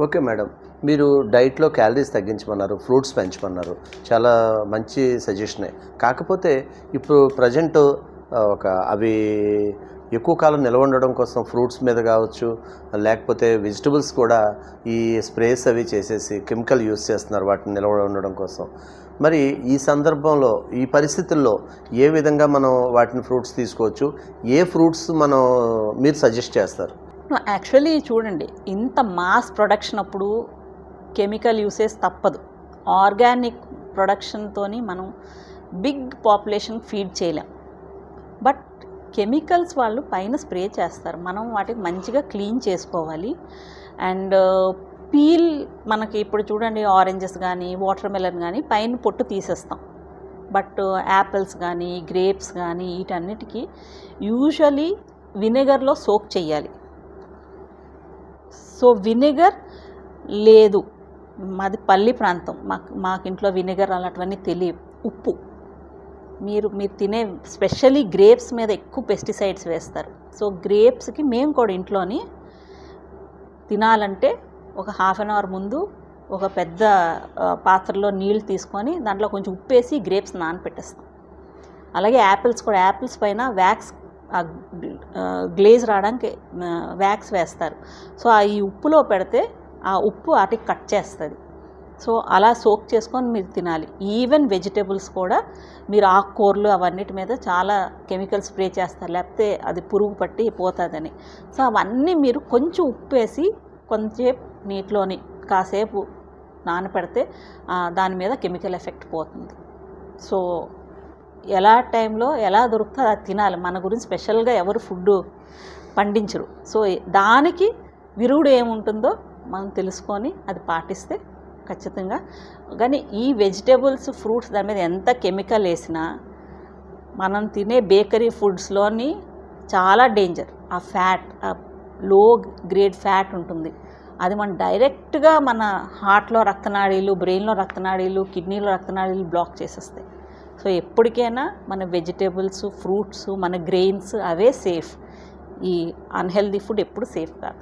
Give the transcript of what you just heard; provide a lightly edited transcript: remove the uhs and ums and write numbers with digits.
Okay madam. మీరు డైట్‌లో calories తగ్గించమన్నారు, fruits పెంచమన్నారు. చాలా మంచి సజెషనే. కాకపోతే ఇప్పుడు ప్రెజెంట్ అవి ఎక్కువ కాలం నిల్వ ఉండడం కోసం ఫ్రూట్స్ మీద కావచ్చు, లేకపోతే వెజిటబుల్స్ కూడా ఈ స్ప్రేస్ అవి చేసేసి కెమికల్ యూజ్ చేస్తున్నారు వాటిని నిల్వ ఉండడం కోసం. మరి ఈ సందర్భంలో, ఈ పరిస్థితుల్లో ఏ విధంగా మనం వాటిని ఫ్రూట్స్ తీసుకోవచ్చు? ఏ ఫ్రూట్స్ మీరు సజెస్ట్ చేస్తారు? యాక్చువల్లీ చూడండి, ఇంత మాస్ ప్రొడక్షన్ అప్పుడు కెమికల్ యూసేజ్ తప్పదు. ఆర్గానిక్ ప్రొడక్షన్తోని మనం బిగ్ పాపులేషన్ ఫీడ్ చేయలేం. బట్ కెమికల్స్ వాళ్ళు పైన స్ప్రే చేస్తారు. మనం వాటికి మంచిగా క్లీన్ చేసుకోవాలి. అండ్ పీల్, మనకి ఇప్పుడు చూడండి ఆరెంజెస్ కానీ వాటర్ మెలన్ కానీ పైన పొట్టు తీసేస్తాం. బట్ యాపిల్స్ కానీ గ్రేప్స్ కానీ వీటన్నిటికీ యూజువలీ వినెగర్లో సోక్ చేయాలి. సో వినెగర్ లేదు, మాది పల్లి ప్రాంతం, మాకు ఇంట్లో వినెగర్ అలాంటివన్నీ తెలియవు. ఉప్పు, మీరు తినే స్పెషల్లీ గ్రేప్స్ మీద ఎక్కువ పెస్టిసైడ్స్ వేస్తారు. సో గ్రేప్స్కి మేము కూడా ఇంట్లోని తినాలంటే ఒక హాఫ్ అన్ అవర్ ముందు ఒక పెద్ద పాత్రలో నీళ్ళు తీసుకొని దాంట్లో కొంచెం ఉప్పు వేసి గ్రేప్స్ నానపెట్టేస్తాం. అలాగే యాపిల్స్ కూడా, యాపిల్స్ పైన వ్యాక్స్ గ్లేజ్ రావడానికి వ్యాక్స్ వేస్తారు. సో ఈ ఉప్పులో పెడితే ఆ ఉప్పు వాటికి కట్ చేస్తుంది. సో అలా సోక్ చేసుకొని మీరు తినాలి. ఈవెన్ వెజిటేబుల్స్ కూడా మీరు ఆకుకూరలు అవన్నిటి మీద చాలా కెమికల్ స్ప్రే చేస్తారు, లేకపోతే అది పురుగు పట్టి పోతుందని. సో అవన్నీ మీరు కొంచెం ఉప్పు వేసి కొంచెంసేపు నీటిలోని కాసేపు నానపెడితే దాని మీద కెమికల్ ఎఫెక్ట్ పోతుంది. సో ఎలా టైంలో ఎలా దొరుకుతుందో అది తినాలి. మన గురించి స్పెషల్గా ఎవరు ఫుడ్ పండించరు. సో దానికి విరుగుడు ఏముంటుందో మనం తెలుసుకొని అది పాటిస్తే ఖచ్చితంగా. కానీ ఈ వెజిటేబుల్స్ ఫ్రూట్స్ దాని మీద ఎంత కెమికల్ వేసినా మనం తినే బేకరీ ఫుడ్స్లోని చాలా డేంజర్. ఆ ఫ్యాట్, లో గ్రేడ్ ఫ్యాట్ ఉంటుంది. అది మన డైరెక్ట్గా మన హార్ట్లో రక్తనాళీలు, బ్రెయిన్లో రక్తనాళీలు, కిడ్నీలో రక్తనాళీలు బ్లాక్ చేసేస్తాయి. సో ఎప్పటికైనా మన వెజిటేబుల్స్, ఫ్రూట్స్, మన గ్రెయిన్స్ అవే సేఫ్. ఈ అన్హెల్దీ ఫుడ్ ఎప్పుడు సేఫ్ కాదు.